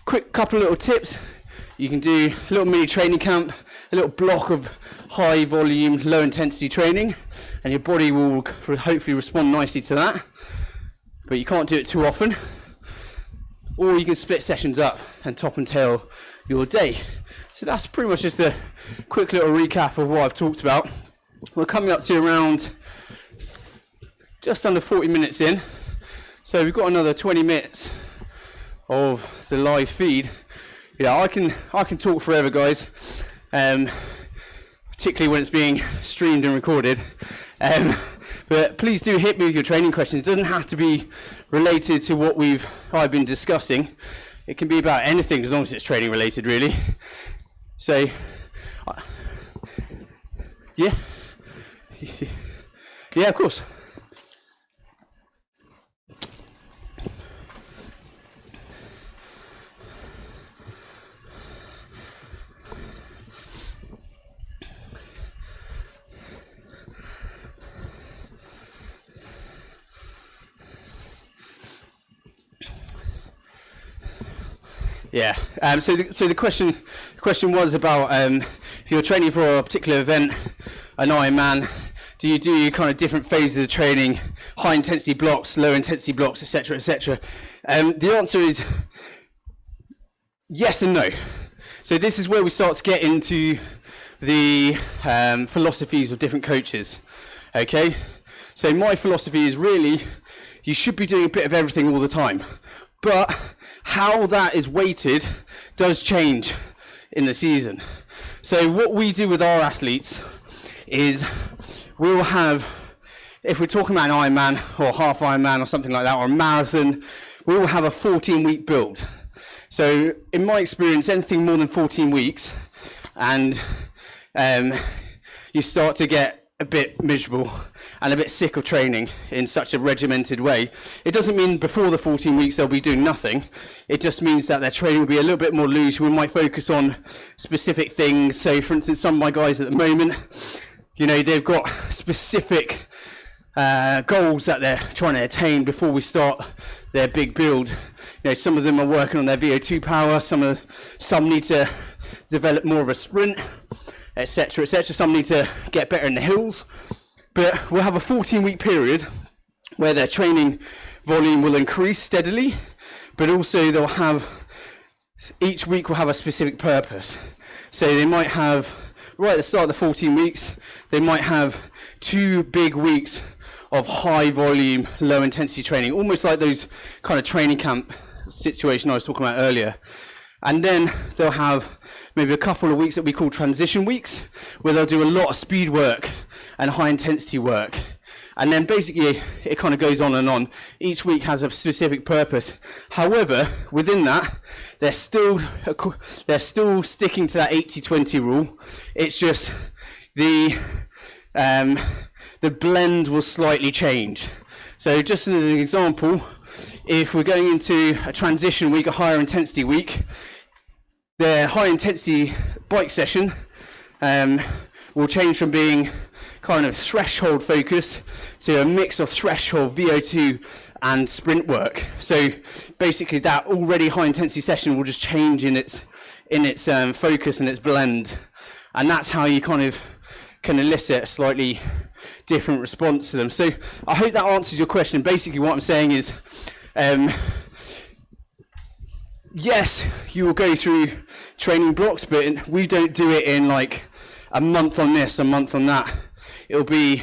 Quick couple of little tips. You can do a little mini training camp, a little block of high volume, low intensity training, and your body will hopefully respond nicely to that. But you can't do it too often. Or you can split sessions up and top and tail your day. So that's pretty much just a quick little recap of what I've talked about. We're coming up to around just under 40 minutes in. So we've got another 20 minutes of the live feed. Yeah, I can talk forever, guys. Particularly when it's being streamed and recorded. But please do hit me with your training questions. It doesn't have to be related to what I've been discussing. It can be about anything as long as it's training related, really. So, yeah, of course. Yeah. So the question was about if you're training for a particular event, an Ironman, do you do kind of different phases of training, high intensity blocks, low intensity blocks, etc., etc.? The answer is yes and no. So this is where we start to get into the philosophies of different coaches. Okay. So my philosophy is really you should be doing a bit of everything all the time, but how that is weighted does change in the season. So what we do with our athletes is we'll have, if we're talking about an Ironman or half Ironman or something like that, or a marathon, we will have a 14-week build. So in my experience, anything more than 14 weeks, and you start to get a bit miserable and a bit sick of training in such a regimented way. It doesn't mean before the 14 weeks they'll be doing nothing. It just means that their training will be a little bit more loose. We might focus on specific things. So for instance, some of my guys at the moment, you know, they've got specific goals that they're trying to attain before we start their big build. You know, some of them are working on their VO2 power, some need to develop more of a sprint, etc., etc. Some need to get better in the hills. But we'll have a 14-week period where their training volume will increase steadily, but also they'll have, each week will have a specific purpose. So they might have, right at the start of the 14 weeks, they might have 2 big weeks of high volume, low intensity training, almost like those kind of training camp situation I was talking about earlier. And then they'll have maybe a couple of weeks that we call transition weeks, where they'll do a lot of speed work and high intensity work. And then basically it kind of goes on and on. Each week has a specific purpose. However, within that, they're still sticking to that 80-20 rule. It's just the blend will slightly change. So just as an example, if we're going into a transition week, a higher intensity week, the high intensity bike session will change from being kind of threshold focused to a mix of threshold, VO2 and sprint work. So basically that already high intensity session will just change in its focus and its blend. And that's how you kind of can elicit a slightly different response to them. So I hope that answers your question. Basically what I'm saying is, yes, you will go through training blocks, but we don't do it in like a month on this, a month on that. It'll be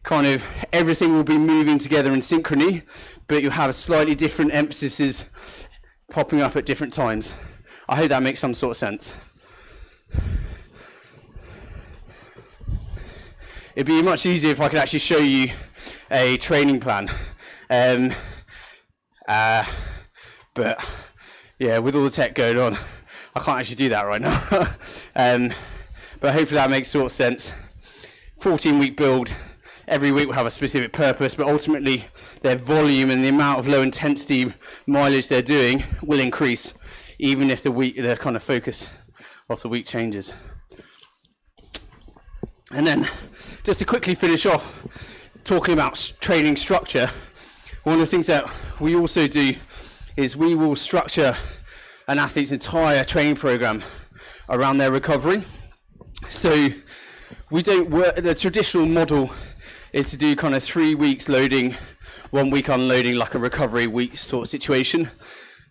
kind of, everything will be moving together in synchrony, but you'll have slightly different emphases popping up at different times. I hope that makes some sort of sense. It'd be much easier if I could actually show you a training plan. But yeah, with all the tech going on, I can't actually do that right now. But hopefully that makes sort of sense. 14-week build, every week will have a specific purpose, but ultimately their volume and the amount of low intensity mileage they're doing will increase, even if the kind of focus of the week changes. And then, just to quickly finish off, talking about training structure, one of the things that we also do is we will structure an athlete's entire training program around their recovery. So we don't work, the traditional model is to do kind of 3 weeks loading, 1 week unloading, like a recovery week sort of situation.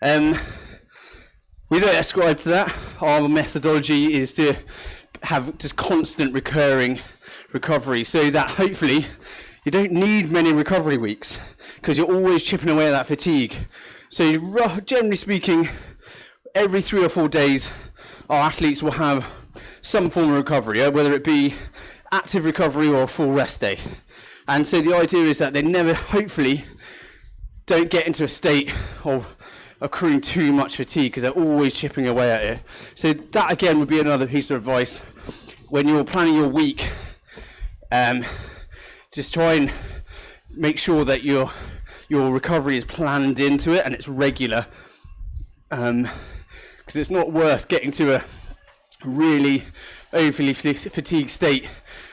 We don't ascribe to that. Our methodology is to have just constant recurring recovery, so that hopefully you don't need many recovery weeks because you're always chipping away at that fatigue. So generally speaking, every 3 or 4 days our athletes will have some form of recovery, whether it be active recovery or a full rest day. And so the idea is that they never, hopefully, don't get into a state of accruing too much fatigue because they're always chipping away at it. So that again would be another piece of advice when you're planning your week. Just try and make sure that your recovery is planned into it and it's regular, because it's not worth getting to a really overly fatigued state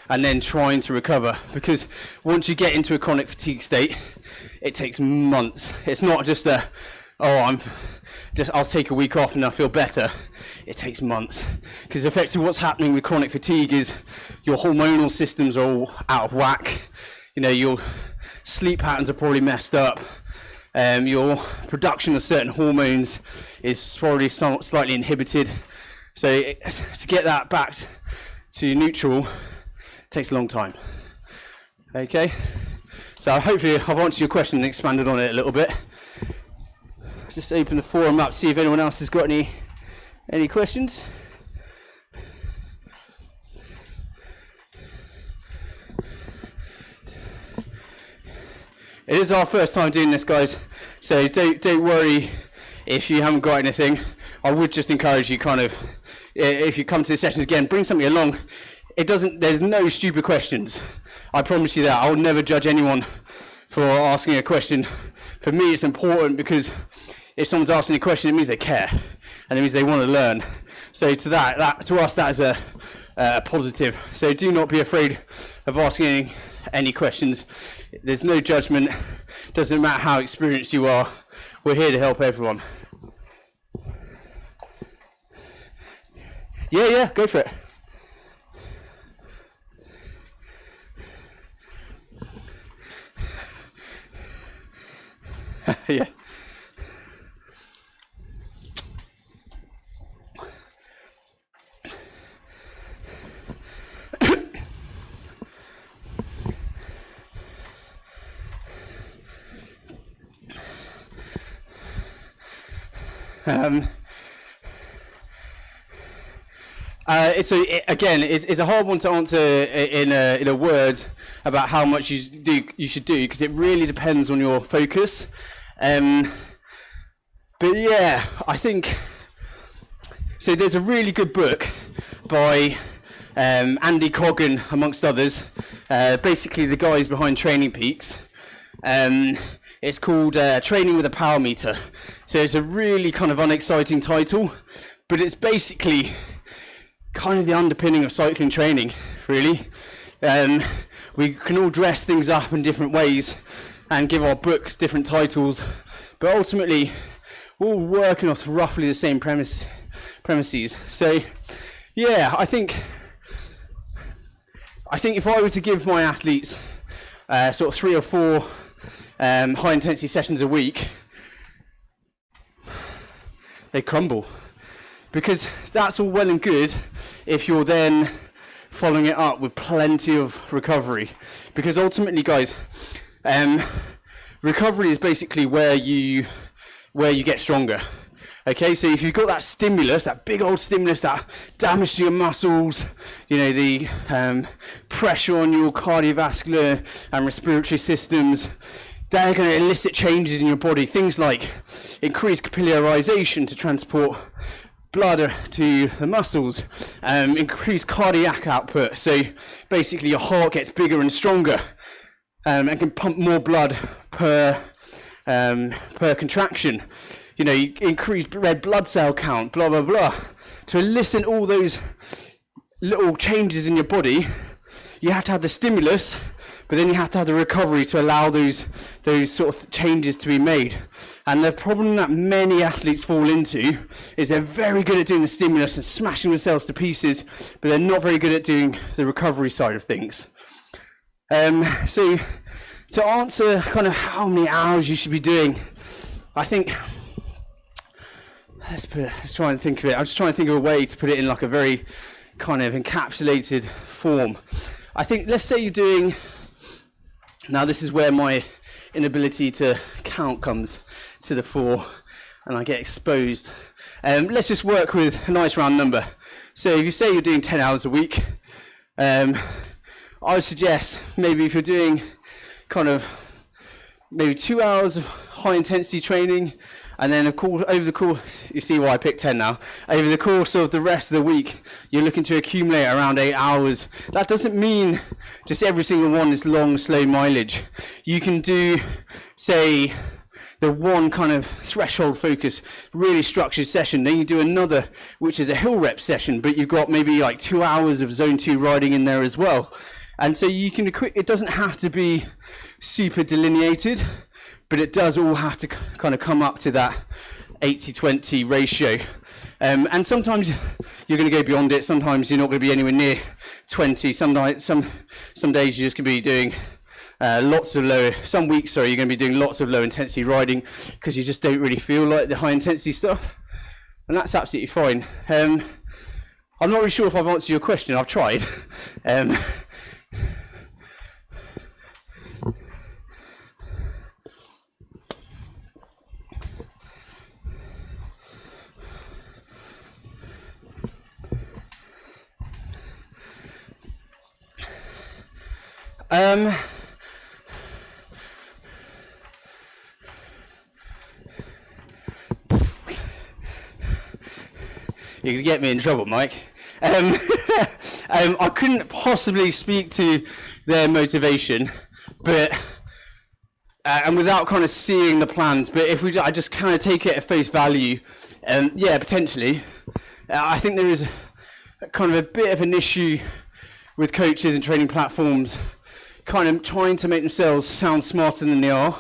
and then trying to recover, because once you get into a chronic fatigue state, it takes months. It's not just I'll take a week off and I feel better. It takes months, because effectively what's happening with chronic fatigue is your hormonal systems are all out of whack. You know, your sleep patterns are probably messed up. Your production of certain hormones is probably slightly inhibited. So to get that back to neutral takes a long time. Okay, so hopefully I've answered your question and expanded on it a little bit. Just open the forum up, see if anyone else has got any questions. It is our first time doing this, guys, so don't worry if you haven't got anything. I would just encourage you, kind of, if you come to the sessions again, bring something along. There's no stupid questions. I promise you that. I'll never judge anyone for asking a question. For me, it's important because if someone's asking a question, it means they care, and it means they want to learn. So to us, that is a positive. So do not be afraid of asking any questions. There's no judgment. Doesn't matter how experienced you are. We're here to help everyone. Yeah, go for it. Yeah. Again, it's a hard one to answer in a word about how much you should do, because it really depends on your focus. But yeah, I think so. There's a really good book by Andy Coggan, amongst others. Basically, the guys behind Training Peaks. It's called Training with a Power Meter. So it's a really kind of unexciting title, but it's basically kind of the underpinning of cycling training, really. We can all dress things up in different ways and give our books different titles, but ultimately we're all working off roughly the same premises. So yeah, I think if I were to give my athletes sort of 3 or 4 high intensity sessions a week, they crumble, because that's all well and good if you're then following it up with plenty of recovery. Because ultimately, guys, recovery is basically where you get stronger. Okay, so if you've got that stimulus, that big old stimulus, that damage to your muscles, you know, the pressure on your cardiovascular and respiratory systems, they're going to elicit changes in your body. Things like increased capillarization to transport blood to the muscles, increased cardiac output. So basically your heart gets bigger and stronger, and can pump more blood per contraction. You know, you increase red blood cell count, blah, blah, blah. To elicit all those little changes in your body, you have to have the stimulus, but then you have to have the recovery to allow those sort of changes to be made. And the problem that many athletes fall into is they're very good at doing the stimulus and smashing themselves to pieces, but they're not very good at doing the recovery side of things. So to answer kind of how many hours you should be doing, I think, let's try and think of it. I'm just trying to think of a way to put it in like a very kind of encapsulated form. I think, let's say you're doing, now this is where my inability to count comes to the fore and I get exposed. Let's just work with a nice round number. So if you say you're doing 10 hours a week, I would suggest maybe if you're doing kind of maybe 2 hours of high intensity training, and then over the course, you see why I picked 10 now, over the course of the rest of the week, you're looking to accumulate around 8 hours. That doesn't mean just every single one is long, slow mileage. You can do, say, the one kind of threshold focus, really structured session. Then you do another, which is a hill rep session, but you've got maybe like 2 hours of zone 2 riding in there as well. And so you can, it doesn't have to be super delineated, but it does all have to kind of come up to that 80-20 ratio. And sometimes you're going to go beyond it. Sometimes you're not going to be anywhere near 20. Some days you're just going to be doing lots of low, some weeks, sorry, you're going to be doing lots of low intensity riding because you just don't really feel like the high intensity stuff. And that's absolutely fine. I'm not really sure if I've answered your question. I've tried. You're going to get me in trouble, Mike. I couldn't possibly speak to their motivation, but and without kind of seeing the plans, but if I just kind of take it at face value, yeah, potentially. I think there is kind of a bit of an issue with coaches and training platforms kind of trying to make themselves sound smarter than they are,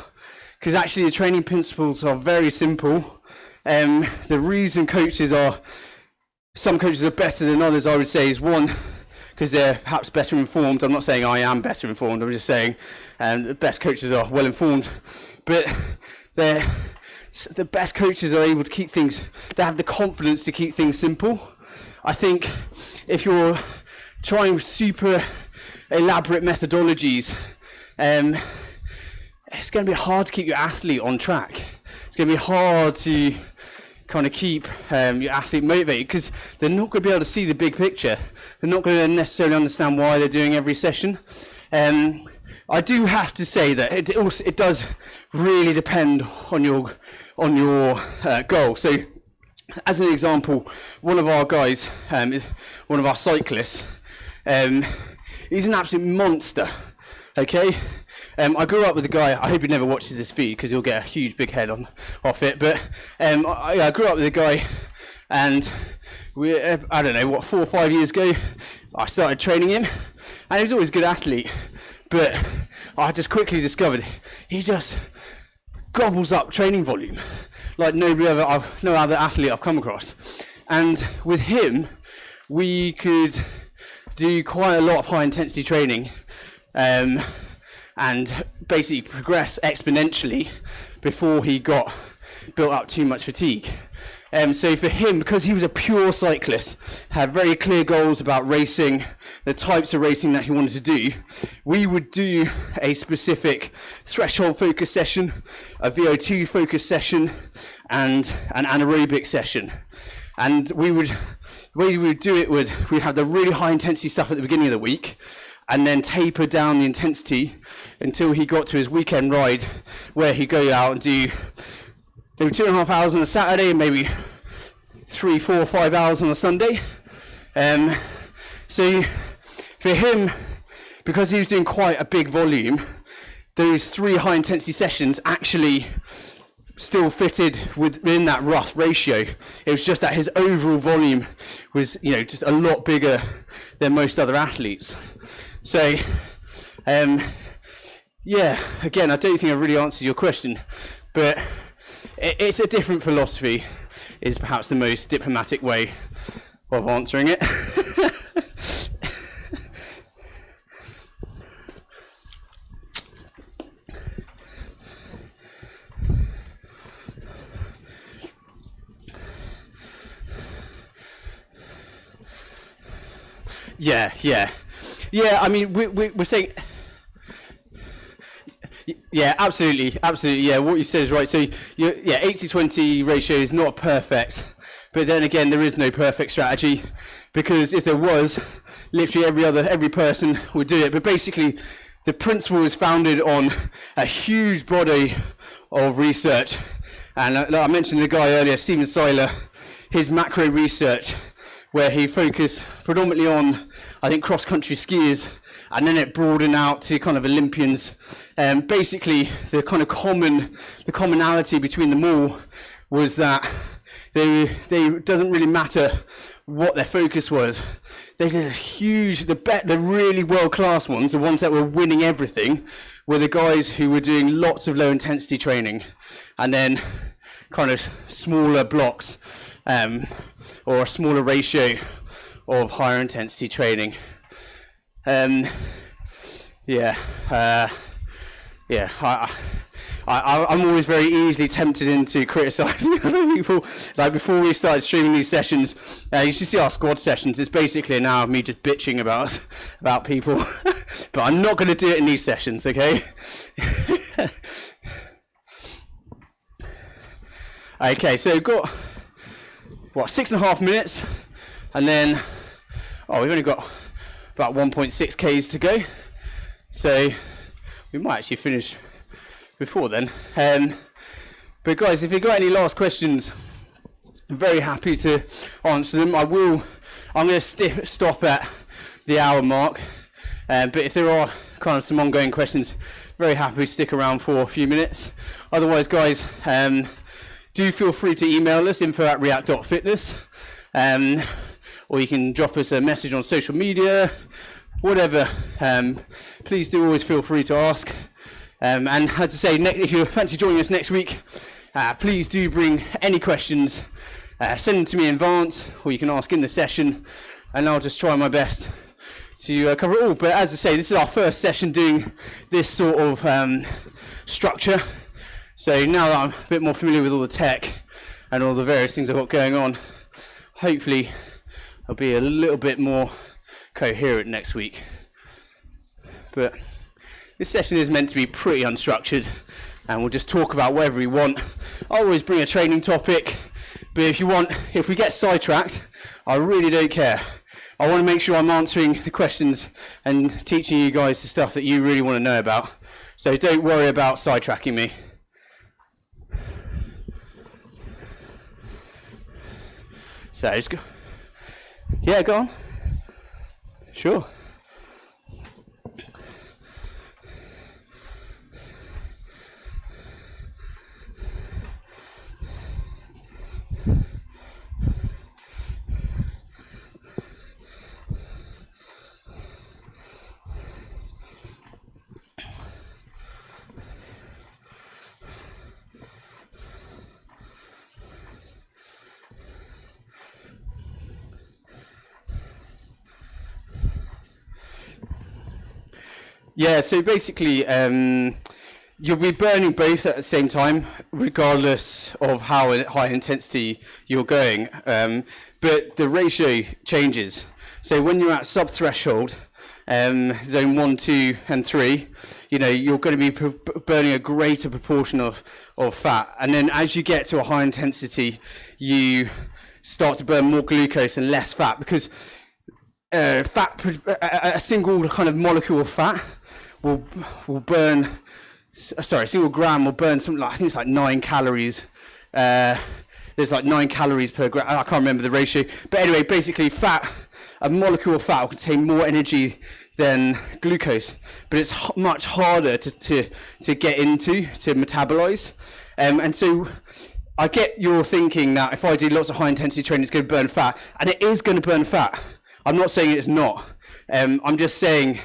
because actually the training principles are very simple. The reason some coaches are better than others, I would say, is one, because they're perhaps better informed. I'm not saying I am better informed, I'm just saying the best coaches are well informed. But the best coaches are able to keep things, they have the confidence to keep things simple. I think if you're trying super elaborate methodologies, it's going to be hard to keep your athlete on track. It's going to be hard to kind of keep your athlete motivated because they're not going to be able to see the big picture. They're not going to necessarily understand why they're doing every session. I do have to say that it does really depend on your goal. So, as an example, one of our guys is one of our cyclists. He's an absolute monster. Okay. I grew up with a guy. I hope he never watches this feed because he'll get a huge big head off it. But I grew up with a guy, and I don't know 4 or 5 years ago, I started training him, and he was always a good athlete. But I just quickly discovered he just gobbles up training volume like no other athlete I've come across. And with him, we could do quite a lot of high intensity training and basically progress exponentially before he got built up too much fatigue. So for him, because he was a pure cyclist, had very clear goals about racing, the types of racing that he wanted to do, we would do a specific threshold focus session, a VO2 focus session, and an anaerobic session. And the way we would do it we'd have the really high intensity stuff at the beginning of the week, and then taper down the intensity until he got to his weekend ride, where he'd go out and do maybe 2.5 hours on a Saturday, and maybe 3, 4, 5 hours on a Sunday. So for him, because he was doing quite a big volume, those 3 high intensity sessions actually still fitted within that rough ratio. It was just that his overall volume was, just a lot bigger than most other athletes. So, yeah, again, I don't think I really answered your question, but it's a different philosophy, is perhaps the most diplomatic way of answering it. Yeah. I mean, we're saying, yeah, absolutely. Yeah, what you said is right. So, 80-20 ratio is not perfect, but then again, there is no perfect strategy, because if there was, literally every person would do it. But basically, the principle is founded on a huge body of research, and I mentioned the guy earlier, Stephen Seiler, his macro research, where he focused predominantly on, I think, cross-country skiers, and then it broadened out to kind of Olympians. Basically, the commonality between them all was that it doesn't really matter what their focus was. They did the really world-class ones, the ones that were winning everything, were the guys who were doing lots of low-intensity training, and then kind of smaller blocks, or a smaller ratio of higher intensity training. I'm always very easily tempted into criticising other people. Like before we started streaming these sessions, you should see our squad sessions. It's basically an hour of me just bitching about people. But I'm not going to do it in these sessions, okay? Okay, so we've got 6.5 minutes, and then we've only got about 1.6 Ks to go, so we might actually finish before then. But guys, if you've got any last questions, I'm very happy to answer them. I'm going to stop at the hour mark, but if there are kind of some ongoing questions, very happy to stick around for a few minutes. Otherwise, guys, do feel free to email us, info@riak.fitness, or you can drop us a message on social media, whatever. Please do always feel free to ask. And as I say, if you fancy joining us next week, please do bring any questions, send them to me in advance, or you can ask in the session, and I'll just try my best to cover it all. But as I say, this is our first session doing this sort of structure. So now that I'm a bit more familiar with all the tech and all the various things I've got going on, hopefully I'll be a little bit more coherent next week. But this session is meant to be pretty unstructured, and we'll just talk about whatever we want. I always bring a training topic, but if we get sidetracked, I really don't care. I want to make sure I'm answering the questions and teaching you guys the stuff that you really want to know about. So don't worry about sidetracking me. So just go. Yeah, go on. Sure. Yeah, so basically you'll be burning both at the same time, regardless of how high intensity you're going, but the ratio changes. So when you're at sub-threshold, zone 1, 2 and 3, you're going to be burning a greater proportion of fat, and then as you get to a high intensity, you start to burn more glucose and less fat, because a single kind of molecule of fat will burn, a single gram will burn something like, I think it's like 9 calories. There's like 9 calories per gram. I can't remember the ratio. But anyway, basically a molecule of fat will contain more energy than glucose, but it's much harder to get into, to metabolize. And so I get your thinking that if I do lots of high intensity training, it's going to burn fat, and it is going to burn fat. I'm not saying it's not. I'm just saying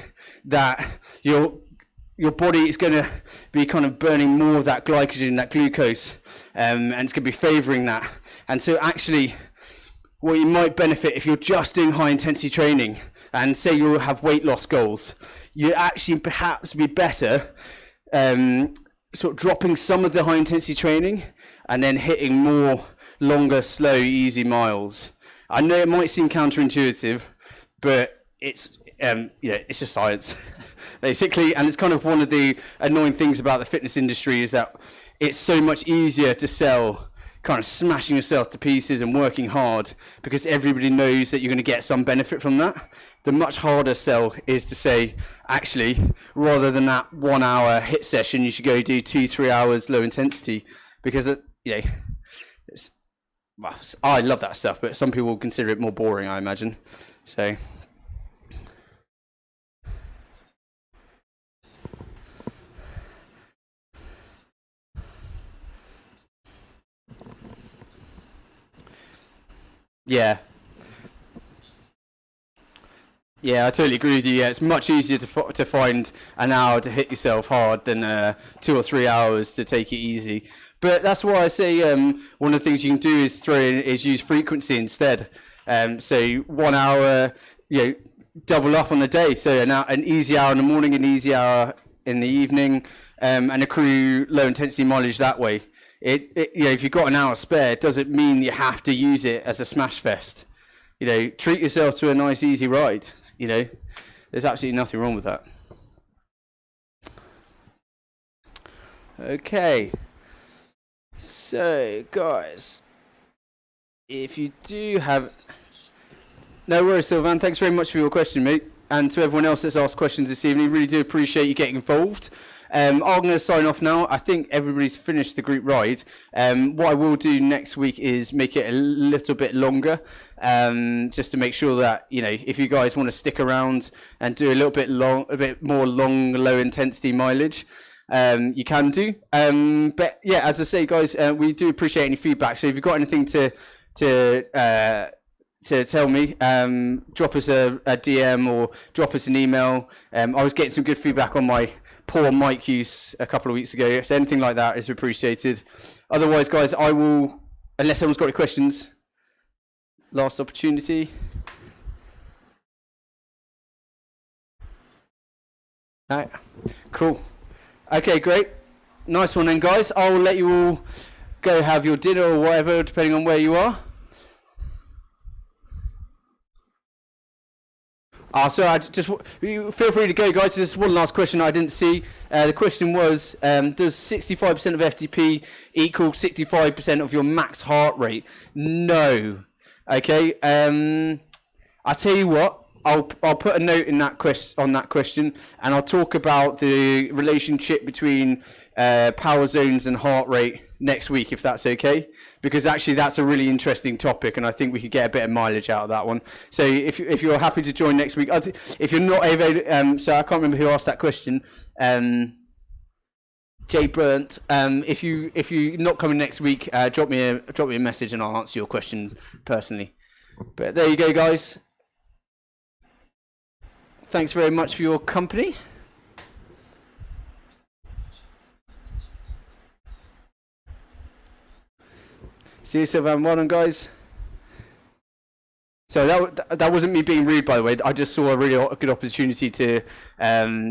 that your body is going to be kind of burning more of that glycogen, that glucose, and it's going to be favoring that. And so actually, what you might benefit if you're just doing high intensity training, and say you have weight loss goals, you actually perhaps be better sort of dropping some of the high intensity training and then hitting more longer, slow, easy miles. I know it might seem counterintuitive, but it's just science, basically. And it's kind of one of the annoying things about the fitness industry is that it's so much easier to sell kind of smashing yourself to pieces and working hard, because everybody knows that you're going to get some benefit from that. The much harder sell is to say, actually, rather than that 1 hour hit session, you should go do 2-3 hours low intensity, because well, I love that stuff, but some people will consider it more boring, I imagine. So. Yeah. Yeah, I totally agree with you. Yeah, it's much easier to find an hour to hit yourself hard than 2 or 3 hours to take it easy. But that's why I say one of the things you can do is use frequency instead. So 1 hour, double up on the day. So an easy hour in the morning, an easy hour in the evening, and accrue low intensity mileage that way. If you've got an hour spare, it doesn't mean you have to use it as a smash fest. Treat yourself to a nice easy ride. There's absolutely nothing wrong with that. Okay. So, guys, if you do have... No worries, Sylvan. Thanks very much for your question, mate. And to everyone else that's asked questions this evening, really do appreciate you getting involved. I'm going to sign off now. I think everybody's finished the group ride. What I will do next week is make it a little bit longer, just to make sure that, if you guys want to stick around and do a bit more long, low intensity mileage, you can do. But yeah, as I say, guys, we do appreciate any feedback. So if you've got anything to tell me, drop us a DM or drop us an email. I was getting some good feedback on my poor mic use a couple of weeks ago, so anything like that is appreciated. Otherwise, guys, I will, unless someone's got any questions, last opportunity. All right, cool. Okay, great. Nice one then, guys. I'll let you all go have your dinner or whatever, depending on where you are. So I just feel free to go, guys. There's one last question I didn't see. The question was, does 65% of FTP equal 65% of your max heart rate? No. Okay. I'll tell you what. I'll put a note in that on that question, and I'll talk about the relationship between power zones and heart rate next week, if that's okay, because actually that's a really interesting topic, and I think we could get a bit of mileage out of that one. So if you're happy to join next week, if you're not available, so I can't remember who asked that question. Jay Burnt, if you're not coming next week, drop me a message and I'll answer your question personally. But there you go, guys. Thanks very much for your company. See you, Sylvan. Well done, guys. So that wasn't me being rude, by the way. I just saw a really good opportunity to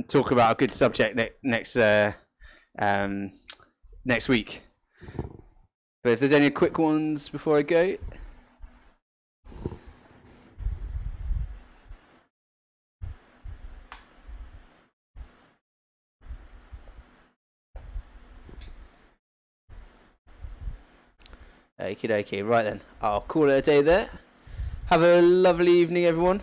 talk about a good subject next week. But if there's any quick ones before I go. Okie dokie, right then. I'll call it a day there. Have a lovely evening, everyone.